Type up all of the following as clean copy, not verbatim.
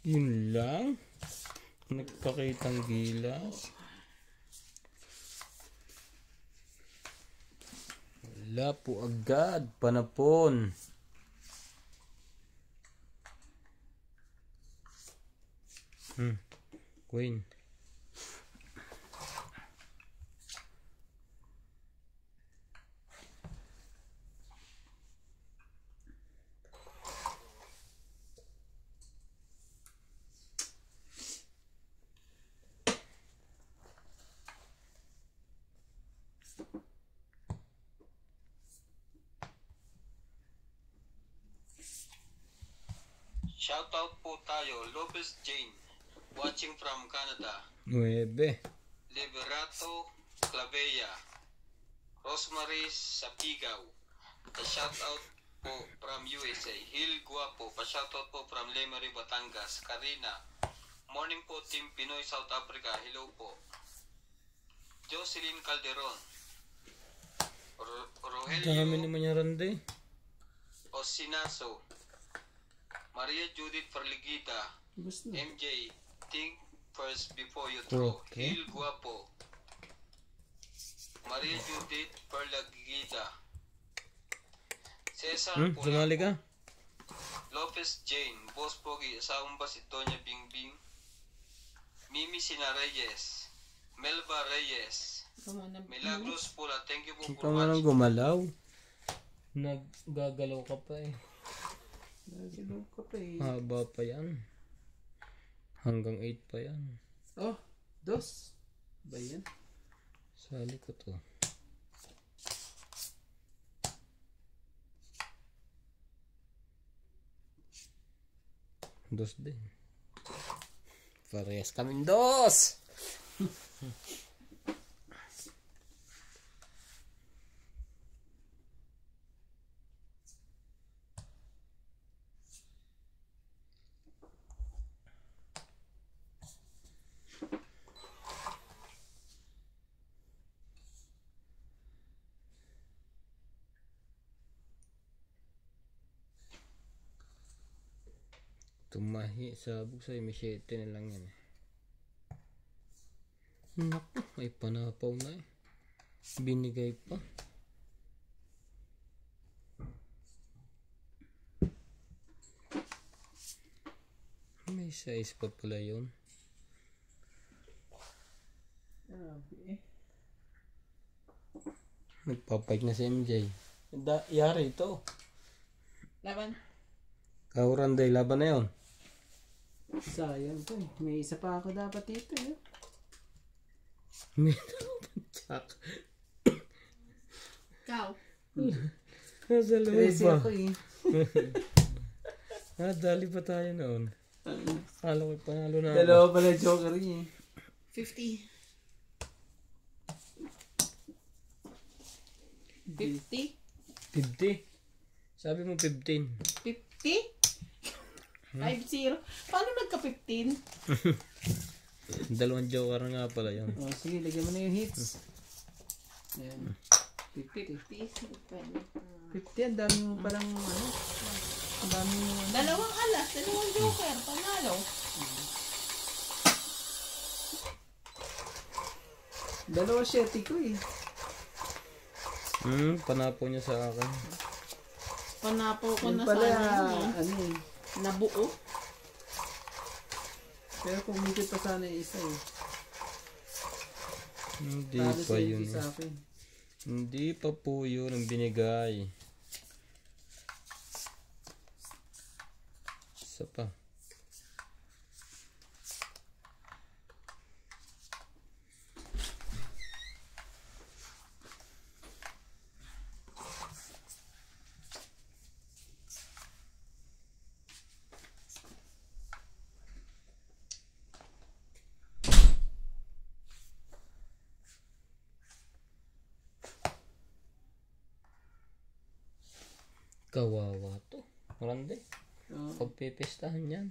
Yun lang. Nagpakitang gilas. Wala po agad. Panapon. Queen. Shoutout po tayo, Lopez Jane, watching from Canada. 9. Liberato Clavea, Rosemary Sapigaw, pa-shoutout po from USA. Hil Guapo, pa-shoutout po from Lemery, Batangas. Karina, morning po Team Pinoy South Africa, hello po. Jocelyn Calderon, Dami Rogelio naman yung rande. Osinaso, Maria Judith Farligita, MJ, think first before you throw. Okay. Hil Guapo, Maria Judith Farligita, Cesar Sumali ka? Lopez Jane, Boss Pogi, asawang ba si Tonya Bingbing? Mimi Sina Reyes, Melba Reyes, Milagros Pula, thank you po Huwag ka for nga nang watching. gumalaw. Naggagalaw ka pa eh. Nagalaw ka pa eh. Haba pa yan. Hanggang 8 pa yan. Oh, 2. Ba yan? Sali ko to. Dos din. Parehas kaming dos! Tumahi, sabog sa'yo, may 7 na lang yan. Naku, ay panapaw na eh. Binigay pa. May size pa pala yun. Grabe eh. Nagpapike na si MJ. Yari ito. Laban. Kauranday, laban na yun. Sayang to eh. May isa pa ako dapat dito eh. May napanchak. Ikaw. Nasa loob Crazy ba? ako eh. Dali pa tayo noon. Kala ko panalo na ako. Dalawa pala joker niya eh. 50. 50? 50. Sabi mo 15. 50? 5-0. Paano nagka-15? 2 joker nga pala yun. Oh, sige, lagyan mo na yung hits. Ayan. 50. 50. 50, ang dami mo palang ano. Ang dami mo ano. Dalawang alas, dalawang joker. Panalo. Dalawa sheti ko eh. Panapo niya sa akin. Panapo ko Yan na pala, sana yun. ano eh. Nabuo. Pero kumikit pa sana yung isa eh. Hindi Talo pa sa yun. sa akin. Hindi pa po yun ang binigay. Isa pa. Kawawa to. Marandi. Oh, Pagpipistahan yan.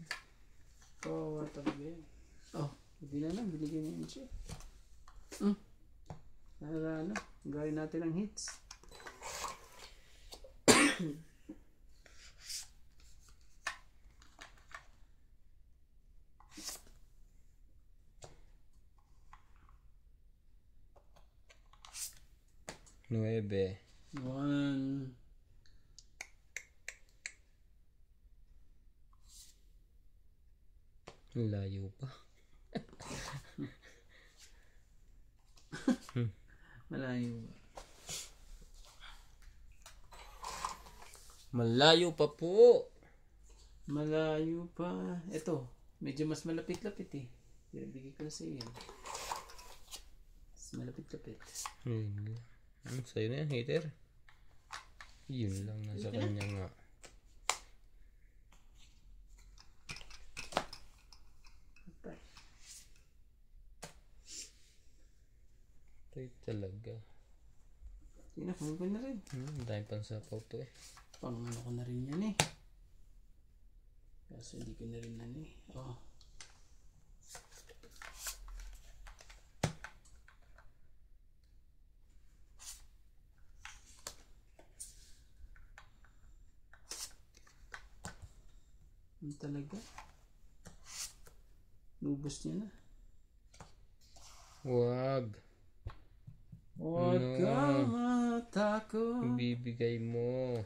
kawawa talaga yan. Oh, hindi na lang. Binigyan niya yun siya. Ano, gawin natin ang hits. 9. 1. Layo pa. Malayo ba? Malayo pa po. Malayo pa. Ito, medyo mas malapit-lapit eh. Bigay ko na sa iyo. Mas malapit-lapit. Sa'yo na yan, hater. Yun lang nasa kanya nga. Ito talaga. Tingnan, kunin ko na rin. Dahil pansapaw to eh. Pang ano ko na rin yan eh. Kaso hindi ko na rin ano eh. Oh. Ano talaga? Lubos niya na. Wag. Huwag No. kang matakot. Bibigay mo.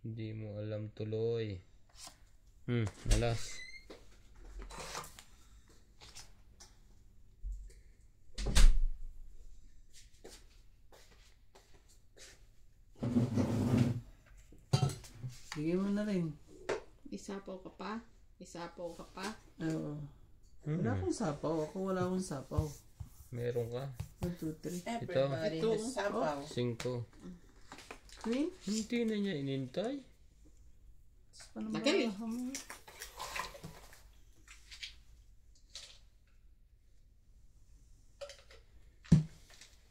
Hindi mo alam tuloy. Alas. Bigay mo na rin. Isapaw ka pa? Isapaw ka pa? Oo. Wala akong sapaw. Ako wala akong sapaw. Meron ka. 1, 2, 3. Everybody Ito. has sapaw. 5. Queen? Hindi na niya inintay. Tagal eh.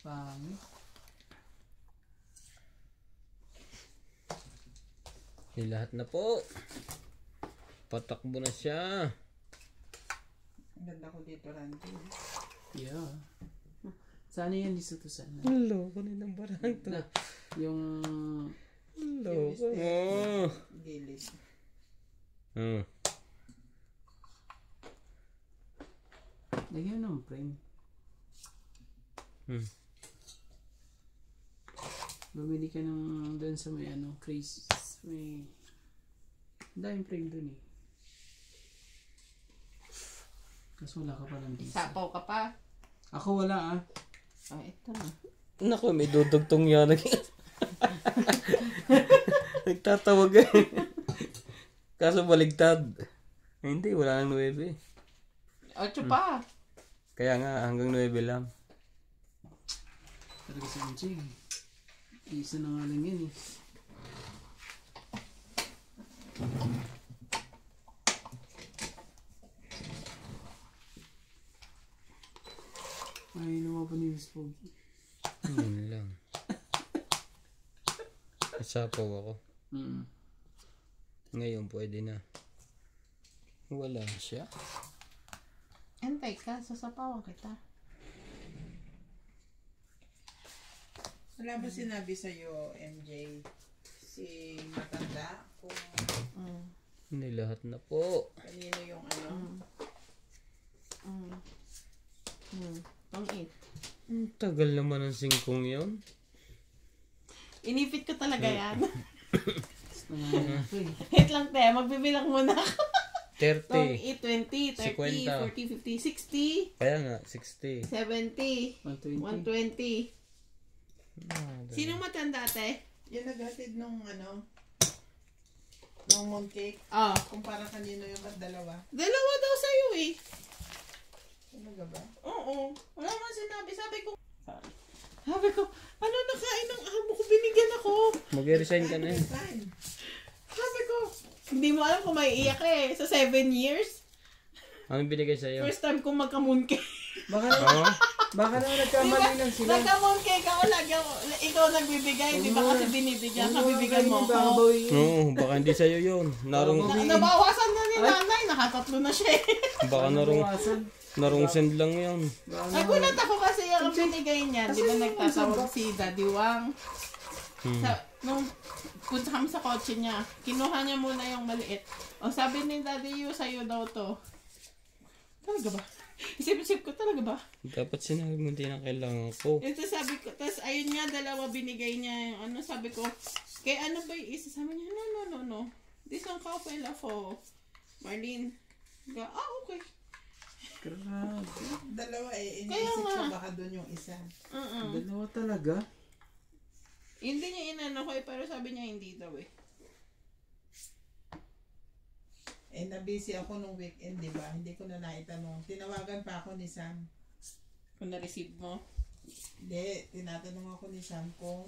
Pangit. Lahat na po. Patakbo na siya. Ang ganda ko dito, Randy. Yeah. Sana yan dito to sana. Hello, kunin ng barang to. Yung... Hello. Oh. Gilid. Lagyan mo ng frame. Bumili ka ng doon sa may ano, crazy. May... daming frame doon eh. Kaso wala ka pa ng visa. Isapaw ka pa? Ako wala ah. Oh, ito na. Naku, may dudugtong yan. Nagtatawag eh. Kaso baligtad. Hindi, wala nang 9. 8 pa. Kaya nga, hanggang 9 lang. Talaga si Angie. Isa na nga lang yan eh. Ay, naman pa ni Miss Pogi. Yun lang. Isapaw ako. Ngayon pwede na. Wala siya. Antay ka, sasapawan kita. Wala ba sinabi sa'yo, MJ, si matanda, kung Hindi lahat na po. kanino yung ano? Pang 8. Ang tagal naman ng 5 yun. Inipit ko talaga yan. Ito eh. Wait lang, te. Magbibilang muna ako. 30. 20, 30, 30, 40, 50, 60, Kaya nga, 60. 70, 120. 120. Sino matanda, te? Yung naghatid nung ano, nung mooncake, Ah, kung para kanino yung dalawa. dalawa daw sa'yo eh. Talaga ba? Oo. Wala man sinabi. Sabi ko, ano nakain ng amo ko? Binigyan ako. Mag-resign ka na eh. Fine. Sabi ko, hindi mo alam kung may iyak eh. Sa 7 years, Anong binigay sa'yo? first time kong magka-mooncake. Baka Oo. baka naman nagkamali lang sila. Nagka-mooncake ako lagi. Ikaw nagbibigay. Di ba kasi binibigyan ka, bibigyan mo Baka ako. bawiin. Oo, baka hindi sa'yo yun. Nabawasan na ni nanay. Nakatatlo na siya eh. Baka narong send lang yun. Nagulat ako kasi ang binigay niya. Di ba nagtatawag si Daddy Wang? Nung punta kami sa kotse niya, kinuha niya muna yung maliit. O sabi ni Daddy Yu, sa'yo daw to. Talaga ba? Isip-isip ko, talaga ba? Dapat sinabi mo din ang kailangan ko. Ito sabi ko, tapos ayun nga, dalawa binigay niya yung ano, sabi ko, kaya ano ba yung isa? Sabi niya, no. This one kapela for Marlene. Okay. Grabe. Dalawa eh. Kaya Iniisip ko nga. baka doon yung isa. Dalawa talaga. Hindi niya inano ko pero sabi niya hindi daw eh. Eh, nabisi ako nung weekend, di ba? Hindi ko na naitanong. Tinawagan pa ako ni Sam. Kung na-receive mo. Hindi, tinatanong ako ni Sam kung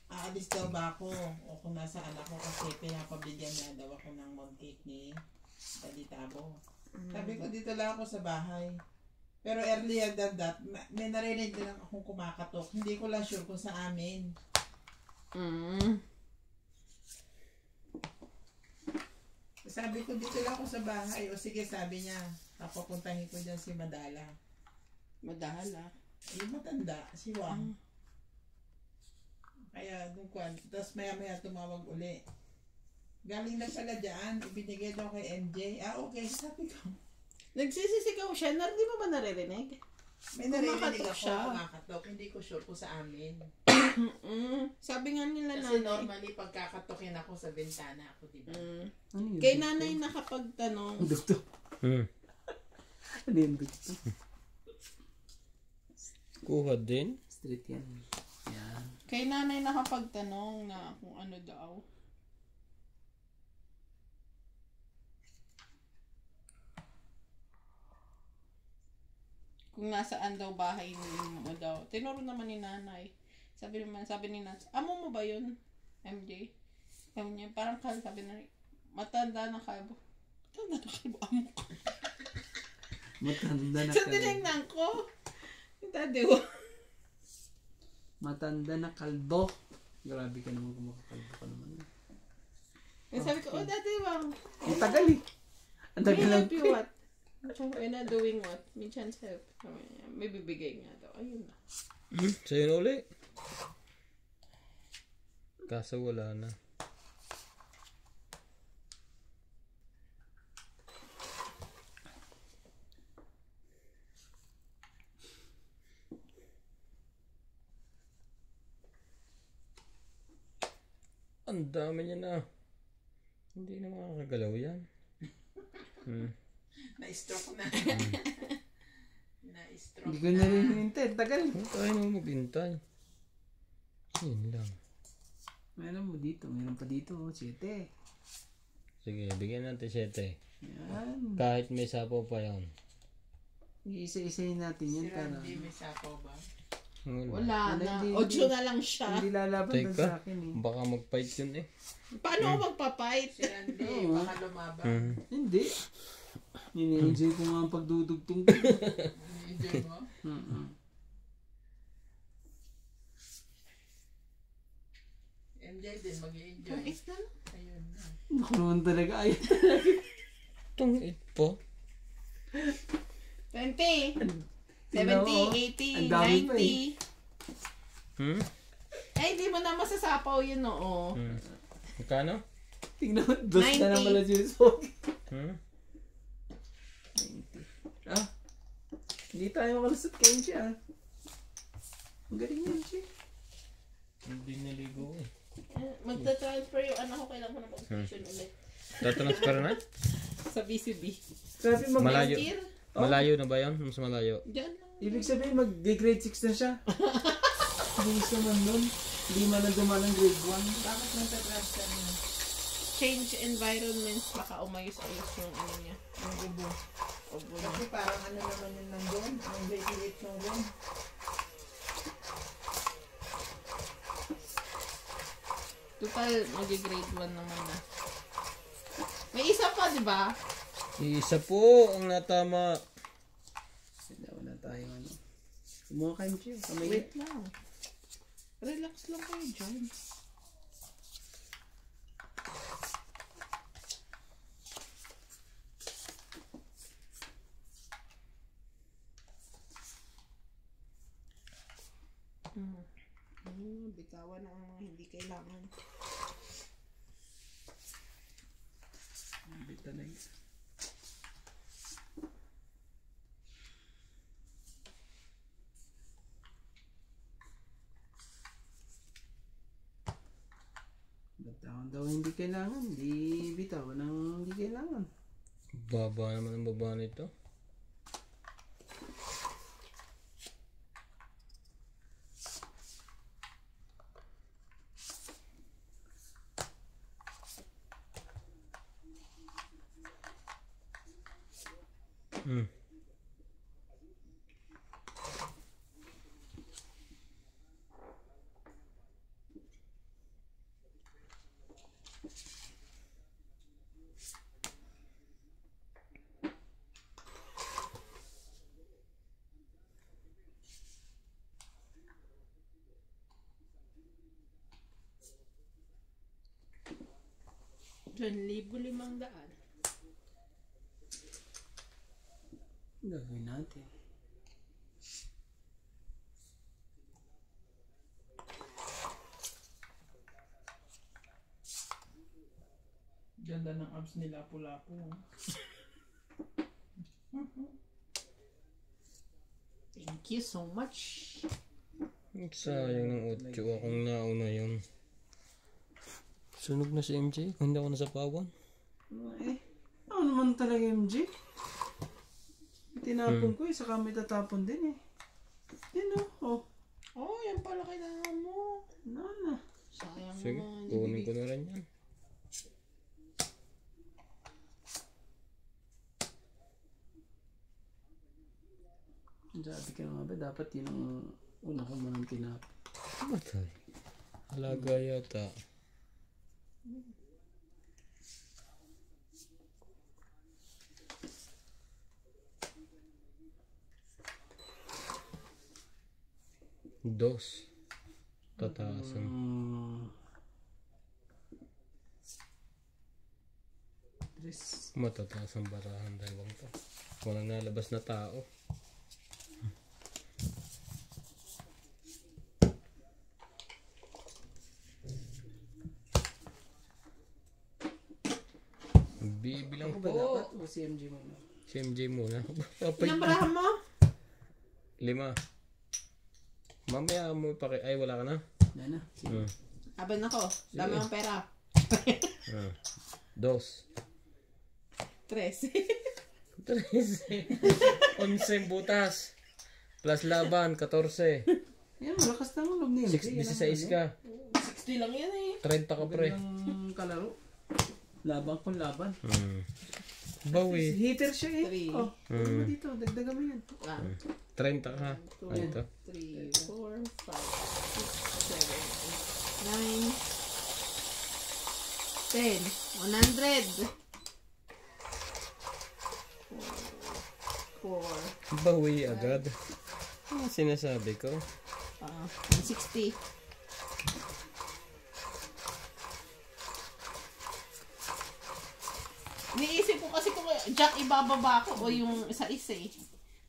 aalis daw ba ako o kung nasaan ako kasi pinapabigyan niya daw ako ng mug cake ni Daddy Tabo. Sabi ko, dito lang ako sa bahay. Pero earlier than that, may narinig din akong kumakatok. Hindi ko lang sure kung sa amin. Sabi ko, dito lang ako sa bahay. O sige, sabi niya, papapuntahin ko dyan si Madala. Madala. Yung matanda, si Wang. Kaya, nung kwan, tapos maya-maya tumawag uli. Galing na pala dyan, ibinigay daw kay MJ. Okay, sabi ko. Nagsisisigaw siya, di mo ba naririnig? May narinig Kumakatok ako, siya. kumakatok. Hindi ko sure kung sa amin. Sabi nga nila Kasi nanay. normally, pagkakatokin ako sa bintana ako, diba? Ano yun? Kay nanay nakapagtanong. Dugto. Ano yun dugto? Kuha din. Street yan. Yan. Kay nanay nakapagtanong na kung ano daw. Kung nasaan daw bahay mo daw. Tinuro naman ni nanay. Sabi ni nanay, amo mo ba yun, MJ? Sabi niya, parang sabi na, matanda na kalbo. Matanda na kalbo, amo ko. Matanda na So, kalbo. tinignan ko. Yung tadiwa. Matanda na kalbo. Grabe ka naman kung makakalbo ka naman. Sabi ko, dati bang, Ang tagal eh. Ang may tagal lang. help you what? We're not doing what? May chance help. Sabi niya, may bibigay nga daw. Ayun na. Sa'yo na uli. Kaso wala na. Ang dami niya na. Hindi na makakagalaw yan. Na-stroke na. Na-stroke Hindi ko na rin hinintay. Tagal. Tayo na maghintay. Yun lang. Meron mo dito. Meron pa dito. 7. Sige, bigyan natin 7. Yan. Kahit may sapo pa yun. Iisa-isayin natin yan. Si Para Randy, may sapaw ba? Wala na. Hindi, 8 na lang siya. hindi lalaban doon Teka, sa akin eh. baka mag-fight yun eh. Paano ako magpa-fight? Si Randy, baka lumaban. Hindi. Nini-enjoy ko nga ang pagdudugtong ko. Enjoy mo? MJ din, mag-i-enjoy. Pangit na lang. Ayun na. Ako naman talaga. Ayun. Itong 8 po. 20. 70, Tingnan mo, 80, ang dami pa Hmm? Ay, di mo na masasapaw yun, oo. Magkano? Tingnan mo. 2 na 90. lang pala si Sog. Hindi tayo makalusot kayo siya. Ang galing yan siya. Hindi naligo eh. Magta-transfer yung anak ko, kailangan ko na pag-station ulit. Tatransfer na? Sa BCB. Grabe Malayo. Next year? Malayo na ba yun? Mas malayo. Diyan lang. Ibig sabihin mag-grade 6 na siya. Hindi naman nun. Hindi man na dumaan ng grade 1. Bakit nagtatransfer niya? Change environment, baka umayos-ayos yung ano niya. Yung ubo. Obo niya. Kasi parang ano naman yun nandun. Ang liit nung room. Total, mag-grade 1 naman na. May isa pa, di ba? Isa po ang natama. Wala tayo ano. Kumuha kayo siya. Wait lang. Relax lang kayo dyan. Bitawan ang mga hindi kailangan. Bita na yun. daw hindi kailangan. Di bitaw ng hindi kailangan. Baba naman ang baba nito. $1,500. Gagawin natin. Ganda ng abs nila, Lapu-Lapu. Thank you so much. Sayang ng 8 akong nauna yun. Sunog na si MJ. Hindi ako nasapawan. Ano naman talaga MJ? Tinapon ko saka may tatapon din Yan oh. Oh, yan pala kailangan mo. Nana. Sayang Sige, naman. kunin ko na rin yan. Sabi ka nga ba, dapat yun ang una ko manang tinapon. Matay. Alaga yata. Dos. Tataasan. Tres. Matataas ang barahan dalawang to. Walang nalabas na tao. Bibilang Ako ba po. dapat o si MJ muna? Si MJ muna. Ilang barahan mo? 5. Mamaya mo ay wala ka na? Nana. Aban ako. Dami ang pera. 2. 13. 11 butas. Plus laban, 14. Yan, malakas na ang loob ni MJ. 16 ka. 60 lang yan 30 ka pre. Ang kalaro. Laban kung laban. Bawi. Hitter siya Three. Oh, ano dito? Dagdagan mo yan. 30 ka. Ito. 3, 4, 5, 6, 7, 8, 9, 10, 100. 4, Bawi agad. Ano sinasabi ko? 160. Iniisip ko kasi kung jack ibababa ko o yung isa-isa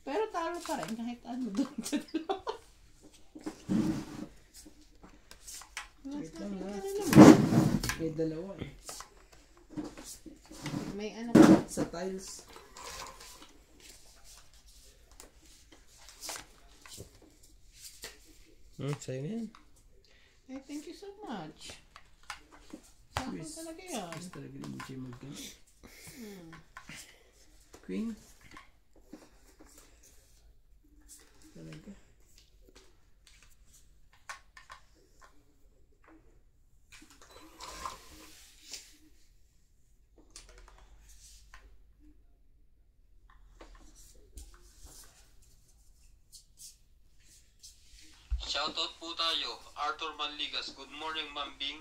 Pero talo pa rin kahit ano doon sa dalawa. Wait lang ha. May dalawa May ano sa tiles. Sa'yo na yan. Ay, thank you so much. Sa akin talaga yan. Gusto talaga ni MJ mag-gan. Queen. Talaga. Shoutout po tayo, Arthur Manligas. Good morning, Ma'am Bing.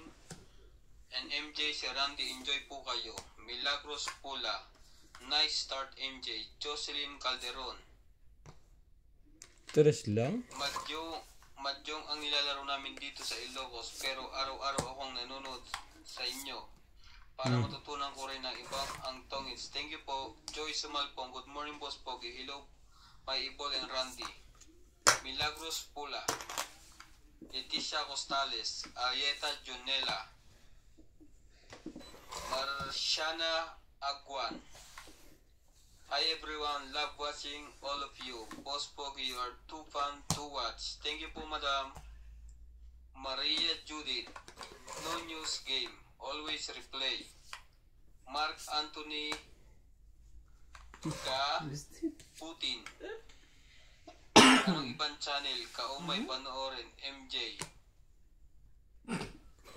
And MJ, si Randy, enjoy po kayo. Milagros Pula. Nice start, MJ. Jocelyn Calderon. 3 lang? Madyong ang nilalaro namin dito sa Ilocos, pero araw-araw akong nanonood sa inyo. Para matutunan ko rin ang ibang ang tongits. Thank you po, Joy Sumalpong. Good morning, Boss Pogi. Hello, my Ibol and Randy. Milagros Pula. Leticia Costales. Arieta Junela. Marciana Aguan. Hi everyone, love watching all of you. Boss Pogi, you are too fun to watch. Thank you po, Madam. Maria Judith. No news game. always replay. Mark Anthony ka Putin. Anong ibang channel ka umay panoorin? MJ.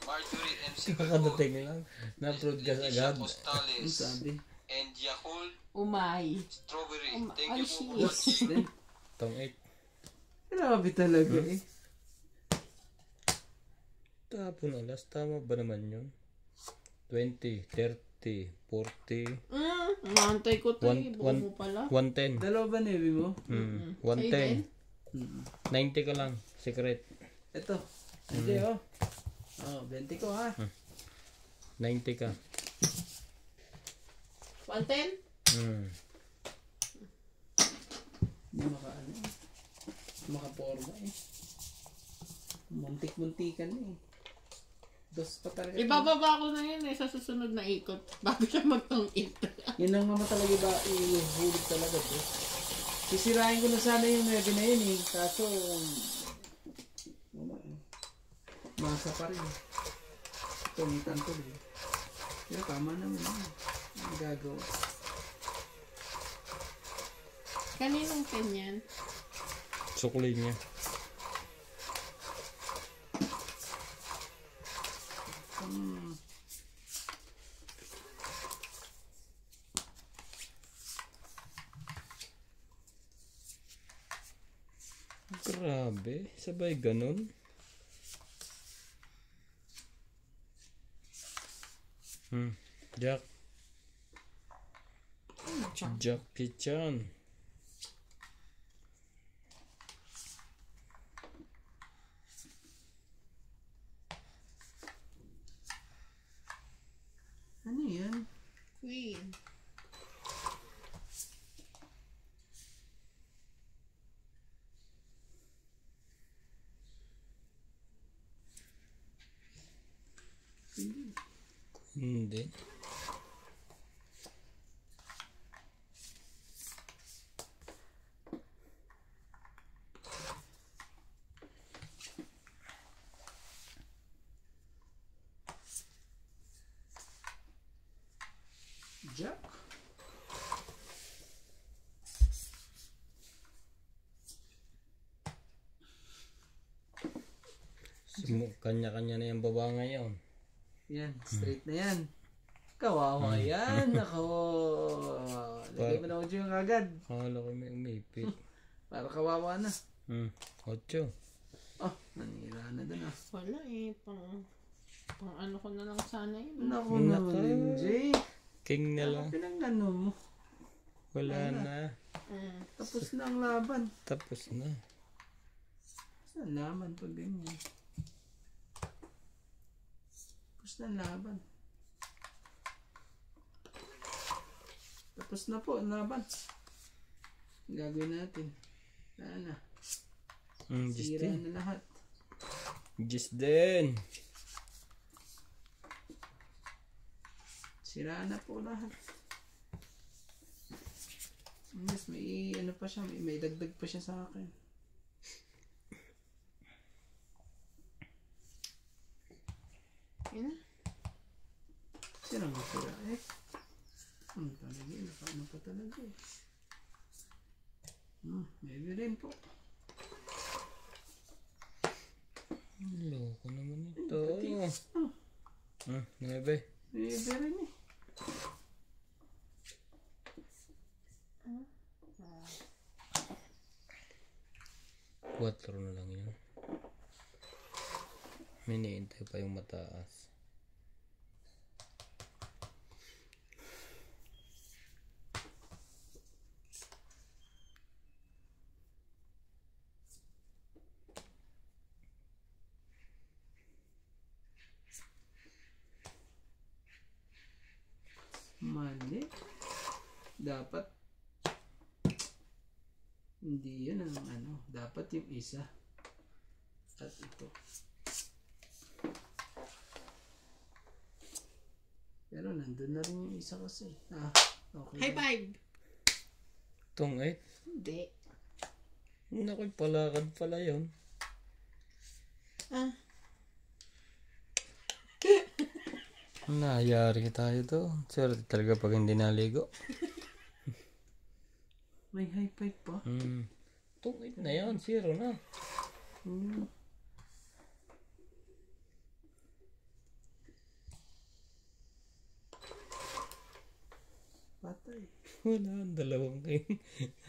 Marjorie MC Kakadating lang. Na-upload ka Leticia agad. Ang Costales sabi. and Yakult Umay. Strawberry. Ay, Thank you po for shit. watching. Tong 8. Grabe talaga eh. Tapon alas. Tama ba naman yun? 20, 30, 40, Naantay ko to eh. Buo One- mo pala. 110. Dalawa ba nevi mo? 110. Mm. 90 ka lang. Secret. Ito. Hindi oh. Oh, 20 ko ha. 90 ka. 110? Hindi maka-ano eh. Maka-forma eh. Muntik-muntikan eh. Dos pa talaga. Ibababa ko na yun eh sa susunod na ikot bago siya magtangit. Yun ang naman talaga ba ihulog talaga to. Sisirain ko na sana yung 9 na yun eh. Kaso, wala eh. Masa pa rin. Tumitan ko rin. Pero tama naman eh. Ang gagawa. Kaninong pen yan? Sukli niya. Grabe. Sabay ganun. Jack. Jackie Chan. Ano yan? Queen. Hindi. Jack? Kanya-kanya na yung baba ngayon. Yan, straight na yan. Kawawa yan. Ako. Lagay mo na audio yung agad. Akala ko may umipit. Para kawawa na. 8. Oh, nanira na dun ah. Wala eh. Pang ano ko na lang sana yun. Naku naman, Jay. King na lang. Pinanggano mo. Wala na. Tapos na ang laban. Tapos na. Saan laban pag ganyan? Tapos na ang laban. Tapos na po ang laban. Ang gagawin natin. Sana. Just Sira din. na lahat. Just din. Sira na po lahat. Yes, may ano pa siya, may dagdag pa siya sa akin. Yun na. Sira nga sira eh. Ano talaga yun? Ano pa talaga eh. Maybe rin po. Loko naman ito. Patis. 9. Maybe rin eh. Quattro na lang yun. May niintay pa yung mataas. Mali. Dapat hindi yun ang ano. Dapat yung isa. At ito. Pero nandun na rin yung isa kasi. Okay. High five! Tong 8. Hindi. Nakoy palakad pala yun. Nayari tayo to. Swerte talaga pag hindi naligo. May high five pa. Tungit na yan. 0 na. Patay. Wala ang dalawang kayo.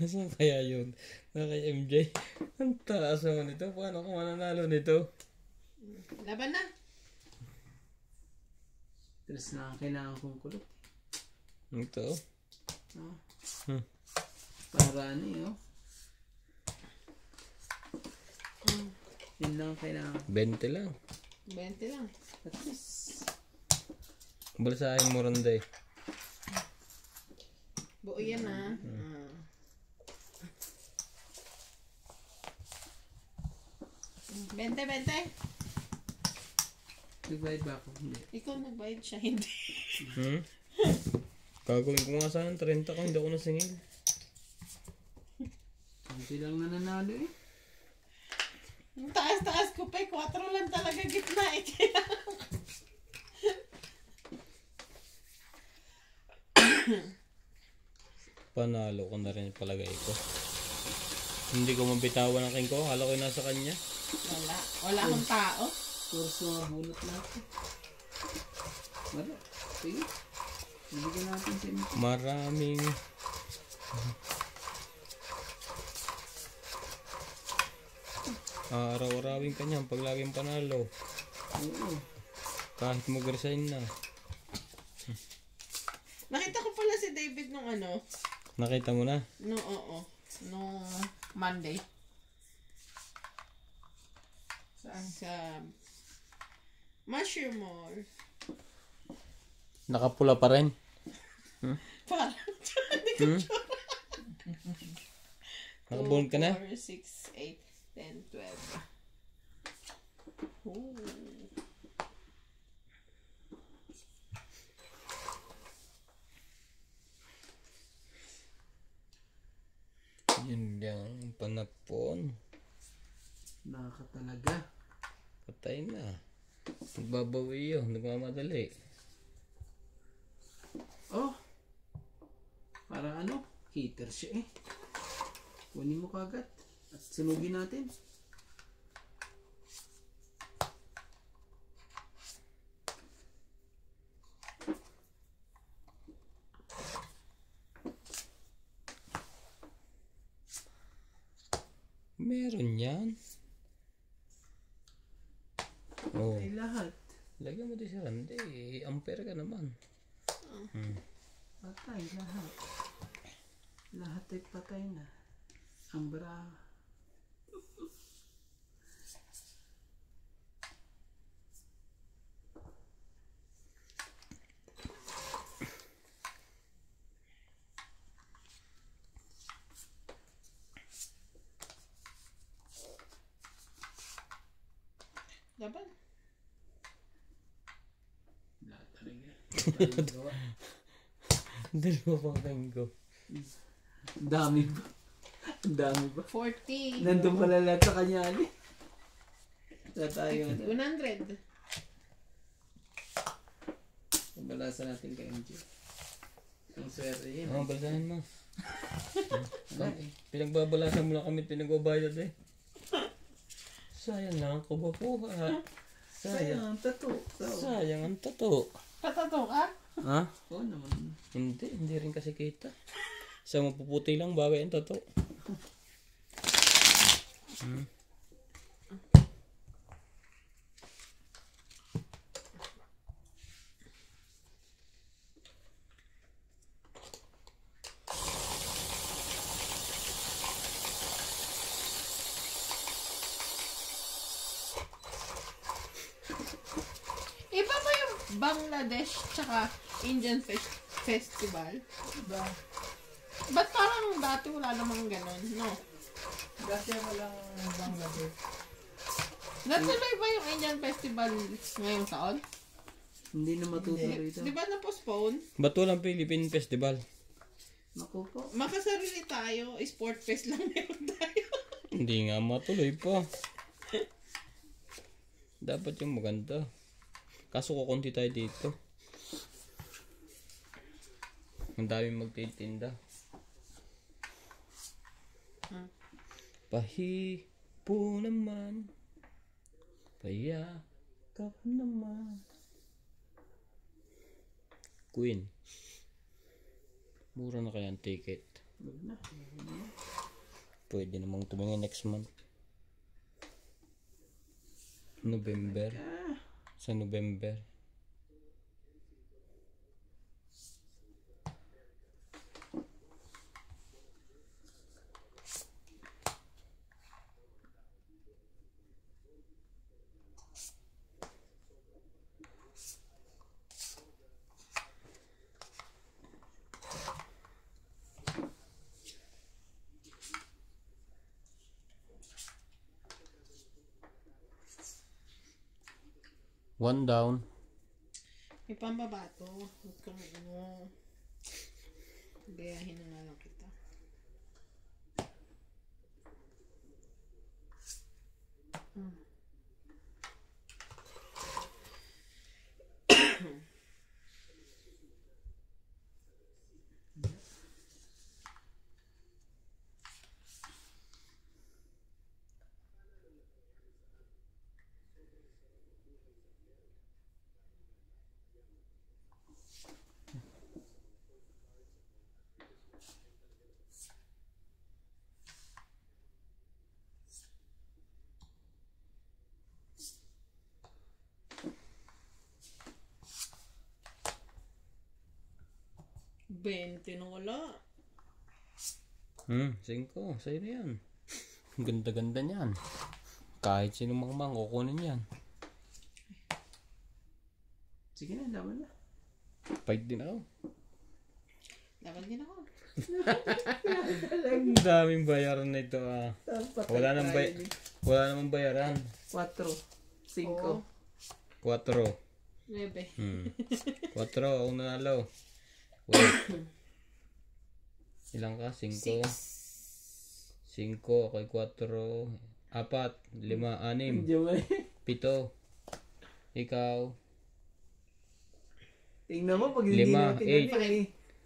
Nasaan kaya yun? Na kay MJ. Ang taas naman nito. Paano kung mananalo nito? Laban na. Tres na ang kailangan kong kulot. Ito. Oh. Hmm. Para ano yun. Yun lang ang kailangan. 20 lang. 20 lang. At least. Balsahin mo ronda eh. Buo yan ah. 20. Nagbayad ba ako? Hindi. Ikaw nagbayad siya, hindi. Gagawin ko nga sana 30 kung hindi ako nasingil. Hindi lang nananalo eh. Yung taas-taas ko pa, 4 lang talaga gitna eh. Panalo ko na rin palagay ko. Hindi ko mabitawan ang king ko. Akala ko nasa kanya. Wala akong tao. Kurso nga bulot lang. Wala. Sige. Bibigyan natin si MJ. Maraming araw-arawin kanya pag laging panalo. Oo. Kahit mag-resign na. Nakita ko pala si David nung ano. Nakita mo na? No, oo. Nung Monday. Saan? Sa Mushroom Mall. Nakapula pa rin. Parang, hindi ko sure. Nakabon ka na? 4, 6, 8, 10, 12. Ooh. Yun lang. Panapon. Nakakatalaga. Patay na. Nagbabawi yun. Nagmamadali. Oh. Para ano? Heater siya eh. Kunin mo kagad. At sunugin natin. Meron yan. Oh. Ay lahat. Lagyan mo din si Randy. Ampere ka naman. Patay lahat. Lahat ay patay na. Ang bra. Laban. Lahat talaga. Dalawa pang tango. Ang dami ba? Ang dami ba? 40. Nandun pala lahat sa kanya ali. Wala tayo. 100. Pabalasan natin kay MJ. Ang swerte yun. Oh, balasahin mo. Pinagbabalasan mo lang kami, pinagbabayad eh. Sayang lang ang kubapuha. Sayang. Sayang, tato. Sayang ang tato. Patato ka? Ha? Oo naman. Hindi rin kasi kita. Sa mapuputi lang, bagay ang tato. Iba ba yung Bangladesh tsaka Indian Festival? Diba? Ba't parang dati wala namang ganon, no? Dati walang Bangladesh. Natuloy ba yung Indian Festival ngayong taon? Hindi na matutuloy ito. Di ba na-postpone? Ba't walang Philippine Festival? Naku po. Makasarili tayo, sport fest lang meron tayo. Hindi nga matuloy pa. Dapat yung maganda. Kaso kukunti tayo dito. Ang daming magtitinda. Pahipo naman. Payakap naman. Queen. Mura na kaya ang ticket. Wag na. Pwede namang tumingin next month. November. Sa November. One down. May pambaba to. Huwag kang ano. Gayahin na nga lang kita. Bente na wala. 5. Sa'yo na yan. Ang ganda-ganda niyan. Kahit sino mang kukunin yan. Sige na, laban na. Fight din ako. Dapat din ako. Ang daming bayaran na ito ah. Wala namang bayaran. 4. 5. Oo. 4. 9. 4 ako nanalo. Wait. Ilang ka? 5. 5 ako'y 4. 4, 5, 6, Medyo may. 7. Ikaw. Tingnan mo pag hindi 5, natin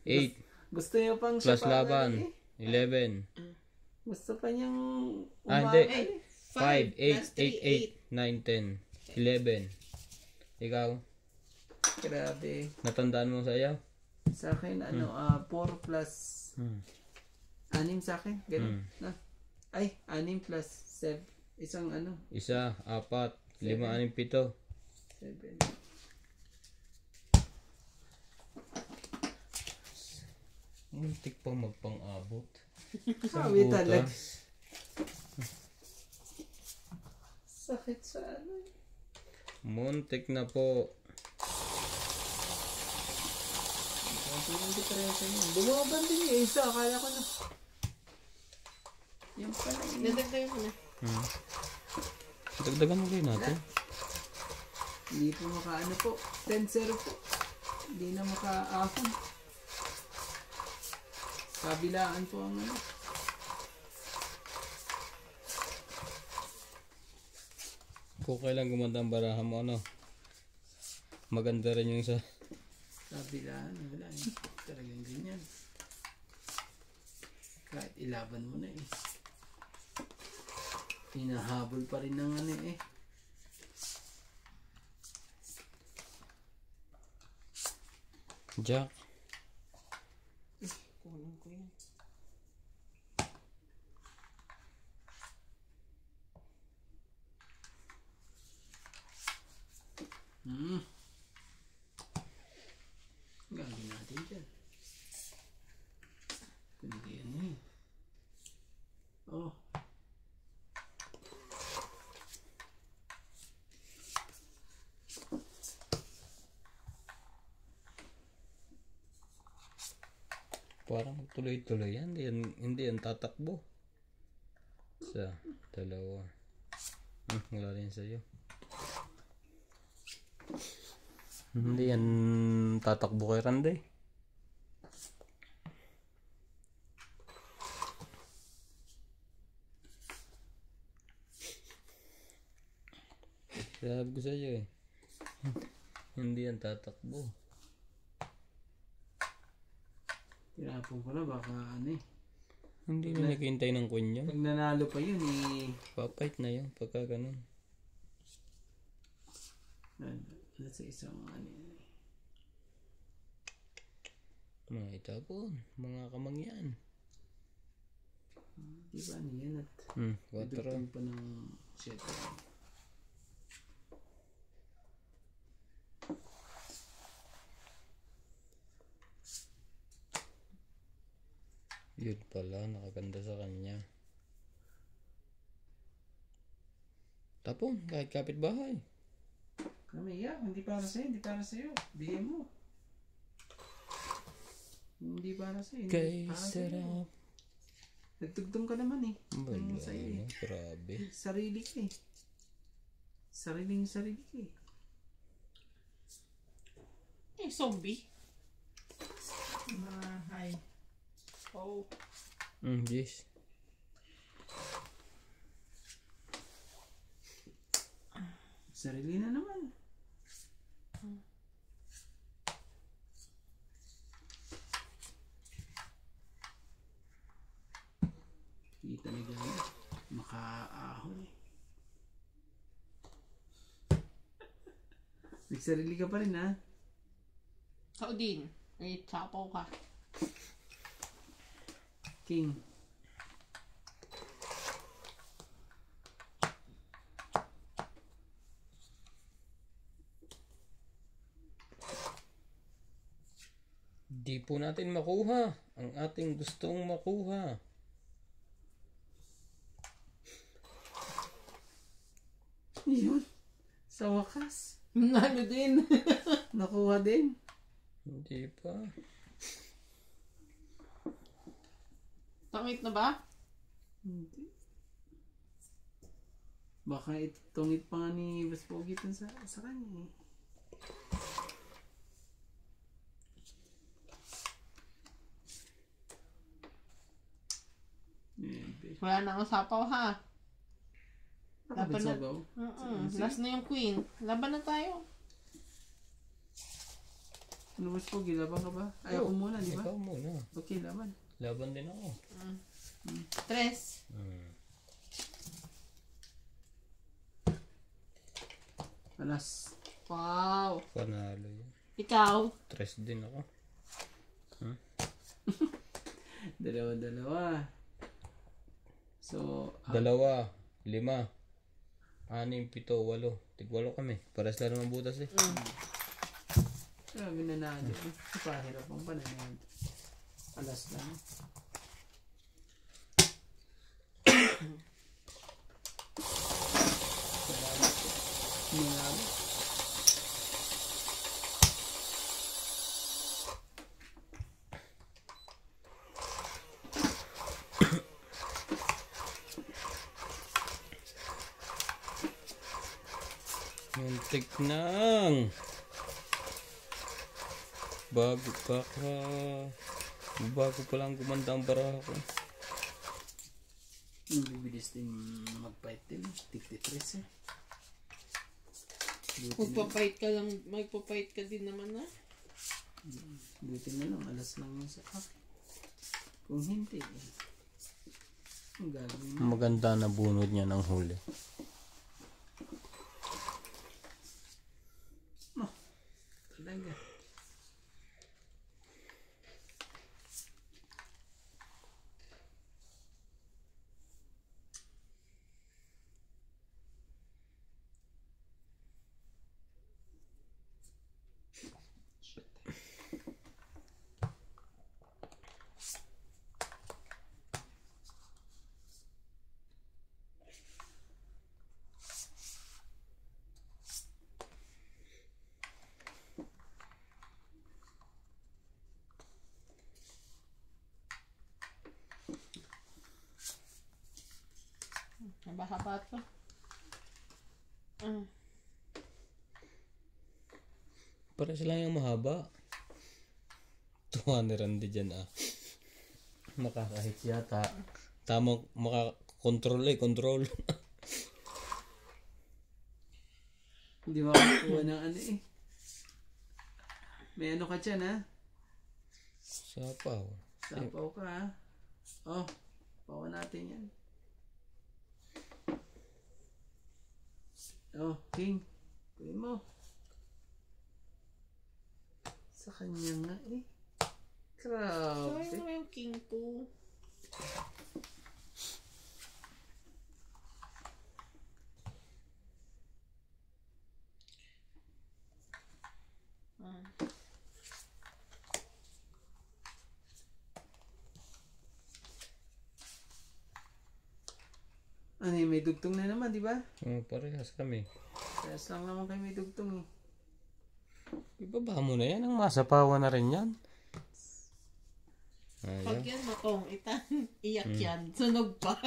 8. Gusto niya pang Plus siya laban. 11. Gusto pa niyang Hindi. 5, 5 8, 8, 9, 10, 11. Ikaw. Grabe. Natandaan mo sa'yo? Sa akin, 4 plus 6 sa akin. Ganun. Ay, 6 plus 7. Isang Isa, 4, 5, 6, 7. 7. Muntik pa magpang-abot. Sabi talaga. Sakit sa Muntik na po. Ang diferensya niya. Bumaban din yung isa. Akala ko na. Yan pala yun. Nadagdagan ko na. Dagdagan mo rin natin. Hindi po po. 10-0 po. Hindi na makaahon. Kabilaan po ang Kung kailan gumanda ang baraha mo, maganda rin yung sa kabilaan. Wala eh. Talagang ganyan. Kahit ilaban mo na eh. Hinahabol pa rin ng Jack. Kunin ko yan. Gagawin natin dyan. Kundi yan eh. Oh. Parang tuloy-tuloy yan. Hindi yan tatakbo. Isa, 2. Wala rin sa'yo. Hindi yan tatakbo kay Randay. Sabi ko sa'yo eh. Hindi yan tatakbo. Ewan ko na, baka ano eh. Hindi na naghihintay ng queen yan. Pag nanalo pa yun eh. Papait na yun pagka ganun. Ano sa isang ano eh. Mga itapon, mga kamangyan. Di ba ano yan at 4. dugtong pa ng 7. Yun pala, nakaganda sa kanya. Tapon, kahit kapitbahay. Kami, hindi para sa'yo, hindi para sa'yo. Bigay mo. Hindi para sa'yo. Kay Para sa'yo. sarap. Nagtugtong ka naman eh. Wala Ano sa'yo na, grabe. Sarili ka eh. Sarili ka eh. Zombie. Mahay. Oh. Yes. Sarili na naman. Kita na gano'n. Makaahon eh. Nagsarili ka pa rin ha? Ikaw din. May chapaw ka. King. Di po natin makuha ang ating gustong makuha. Yun. Sa wakas. Nalo din. Nakuha din. Hindi pa. Tangit na ba? Hindi. Baka itungit pa nga ni Boss Pogi sa kanya eh. Wala na akong sapaw ha. Laban na. sabaw. Last na yung queen. Laban na tayo. Ano Boss Pogi? Laban ka ba? Ay, ako muna, di ba? Ikaw muna. Okay, laban. Laban din ako. 3. Alas. Wow. Panalo yun. Ikaw. 3 din ako. Dalawa. So, 2, 5, 6, 7, 8. Tig-8 kami. Pares lang naman butas eh. grabe na nalo. Pahirap ang pananalo. Alas lang. Salamat. Muntik nang. Bago pa lang gumanda ang baraha ko. Bibilis din mag-fight din. 53 eh. Magpapait ka din naman ha. Buti na lang. Alas lang yun sa akin. Kung hindi eh. Ang gagawin na. Maganda na bunod niya ng huli. Talaga. Haba-haba to. Pares lang yung mahaba. 200 dyan ah. Makakahit yata. Tamang makakontrol control. Hindi makakuha ng ano eh. May ano ka dyan ha? Sapaw. Sapaw ka ha. Oh, pawa natin yan. Oh, king. Kunin mo. Sa kanya nga eh. Grabe. Sayang mo yung king po. Ano yun, may dugtong na naman, di ba? Parehas kami. Parehas lang naman kayo may dugtong eh. Ibaba mo na yan. Ang masapawan na rin yan. Pag Ayaw. yan matong, iyak yan. Sunog pa.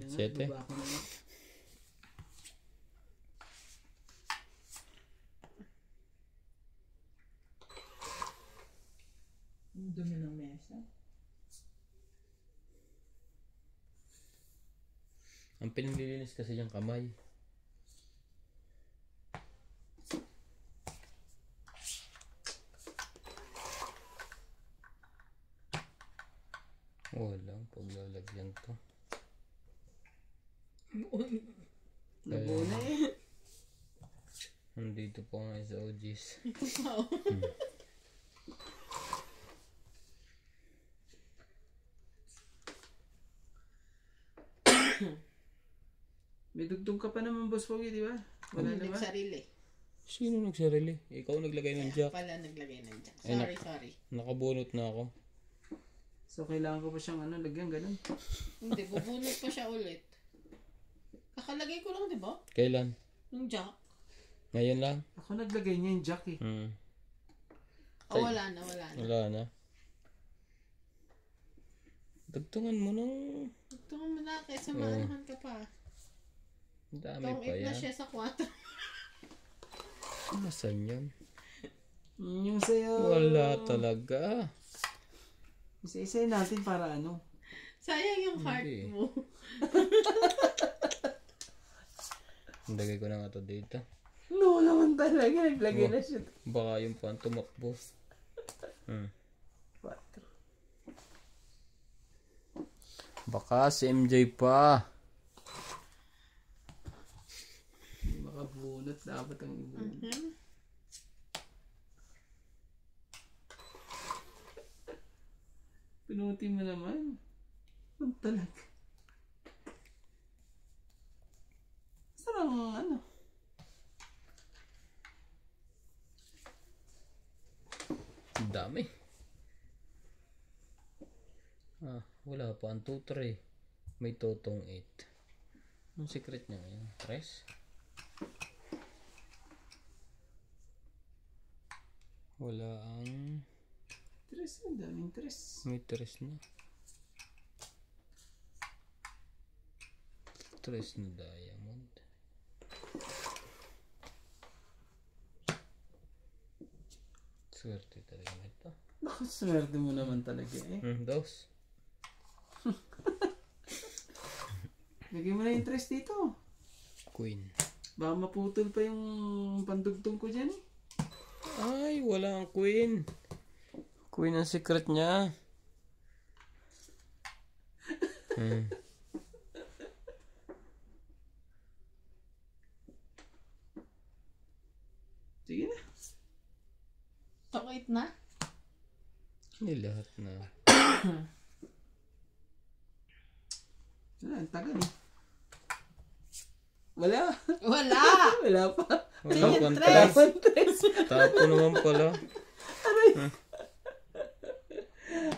Sete. Baba ko na lang. Ang dumi ng mesa. Ang pinililinis kasi yung kamay. Walang paglalagyan to. Nabuo na eh. Nandito pa nga sa OGs. May dugtong ka pa naman, Boss Pogi, di ba? Wala na ba? Nagsarili. Sino nagsarili? Ikaw naglagay ng jack. Pala naglagay ng jack. Ay, Sorry. Nakabunot na ako. So, kailangan ko pa siyang lagyan, ganun. Hindi, bubunot pa siya ulit. Kakalagay ko lang, di ba? Kailan? Yung jack. Ngayon lang? Ako naglagay niya yung jack eh. Oh, wala na. Wala na. Dagtungan mo nung... Ito nga malaki. Sa maanahan ka pa. Ang dami Itong pa 8 na yan. siya sa 4. Nasaan yan? Yung sa'yo. Wala talaga. Isa-isayin natin para ano. Sayang yung heart Hindi. mo. Lagay ko na nga to dito. No naman talaga. Naglagay na siya. Baka yung pan tumakbo. 4. Baka si MJ pa. Hindi makabunot. Dapat ang ibunot. Pinuti mo naman. Ang talaga. Sarang ano. Ang dami. Wala pa. Ang 2, 3. May totong 8. Ang secret niya ngayon? 3? Wala ang... Tres. Ang daming tres. May 3 na. 3 na diamond. Swerte talaga ito. Naku, swerte mo naman talaga eh. 2. Lagay mo na yung tres dito. Queen. Baka maputol pa yung pandugtong ko dyan eh. Ay, wala ang queen. Queen ang secret niya. Sige na. Takit na. Hindi lahat na. Ang tagal eh. Wala. Wala! Wala pa. Wala pang tres. Tres. Tapo naman pala.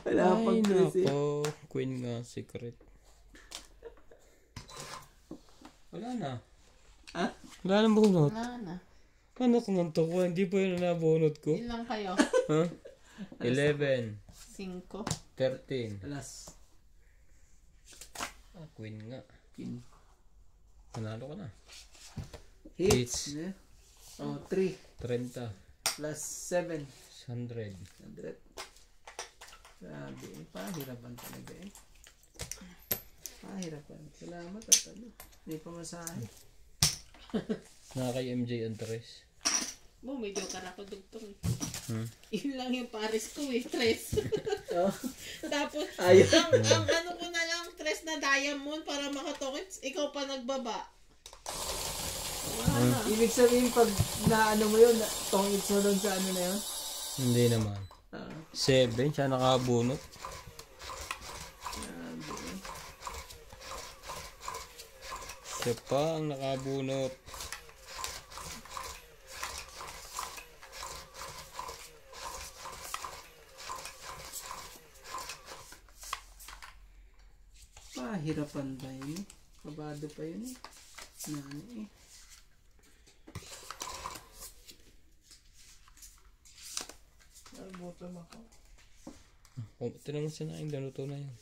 Wala Ay, pang tres eh. nako. Queen nga, secret. Wala na. Ha? Wala nang bunot. Wala na. Ano kung nanto ko? Hindi pa yun na nabunot ko. Ilang kayo? Ha? 11. 5. 13. Alas. Queen nga. King. Panalo ka na. Hits. Hits. Oh, 3. 30. Plus 7. 100. 100. Grabe eh. Pahirapan talaga eh. Pahirapan. Salamat at ano. May pamasahe. Naka kay MJ Andres. Medyo ka na ako dugtong. Yun lang yung pares ko eh, tres. Oh. Tapos, Ayun. ang ano ko na lang, tres na diamond para makatokits, ikaw pa nagbaba. Wala na. Ibig sabihin pag naano mo yun, tongits mo doon sa ano na yun? Hindi naman. 7 siya nakabunot. Siya pa ang nakabunot. Pahirapan ba yun eh? Kabado pa yun eh. Nani eh. Nagutom ako. Oh, tinan mo siya na yung lanuto na yun.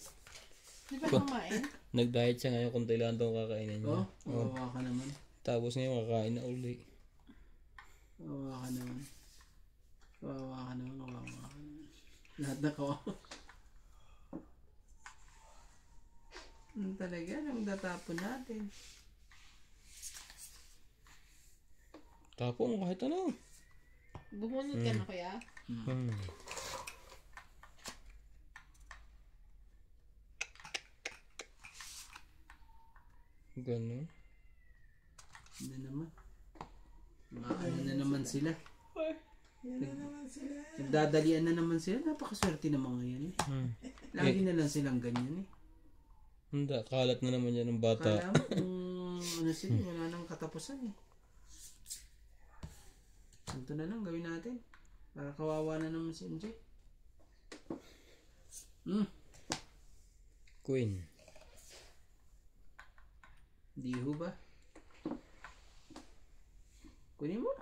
Di ba kumain? Nag-diet siya ngayon kung kailan itong kakainin niya. Oh, kawawa ka naman. Tapos ngayon kakain na uli. Kawawa ka naman. Kawawa ka naman. Lahat na kawawa. Talaga, nang datapon natin. Tapos kahit ano. Bumunod ka na kuya? Gano'n. Ano naman? Ano na naman sila? Yan na naman sila. Nagdadalian na naman sila. Napakaswerte ng mga yan eh. Lagi na lang silang ganyan eh. Hindi, kalat na naman yan ng bata. Kala mo kung ano sila, wala nang katapusan eh. Ito na lang gawin natin. Para kawawa na naman si MJ. Queen. Di ho ba? Kunin mo.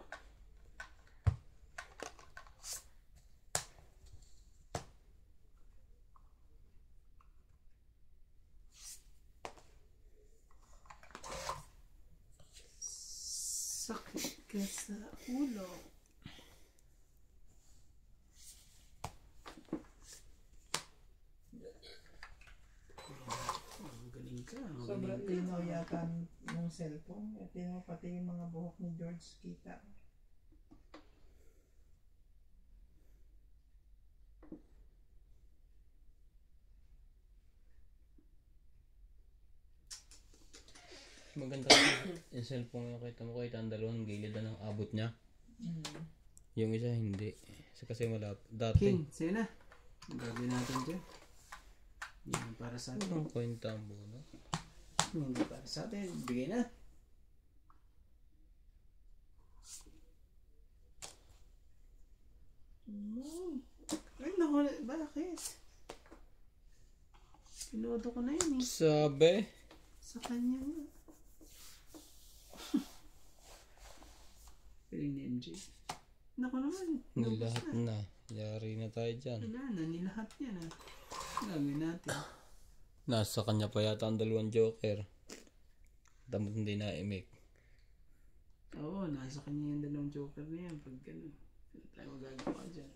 Sakit ka sa ulo. Galing ka. Sobrang linaw yata ng cellphone. At pati yung mga buhok ni George kita. Maganda kasi yung cellphone yung kita mo, kahit ang dalawang gilid na ng abot niya. Yung isa hindi. Kasi malapit. Dati. King, sa'yo na. Ang gagawin natin dyan. Yan para sa atin. Ang kwenta ang buno. Hindi para sa atin. Bigay na. Ay, naku. Bakit? Pinodo ko na yun eh. Sabi. Sa kanya nga. Piling ni MJ. Naku naman. Nilahat na. Yari na tayo dyan. Wala na. Nilahat niya na. Gagawin natin. Nasa kanya pa yata ang dalawang joker. Damot hindi na imik. Oo, nasa kanya yung dalawang joker na yan. Pag gano'n. Ano tayo magagawa dyan?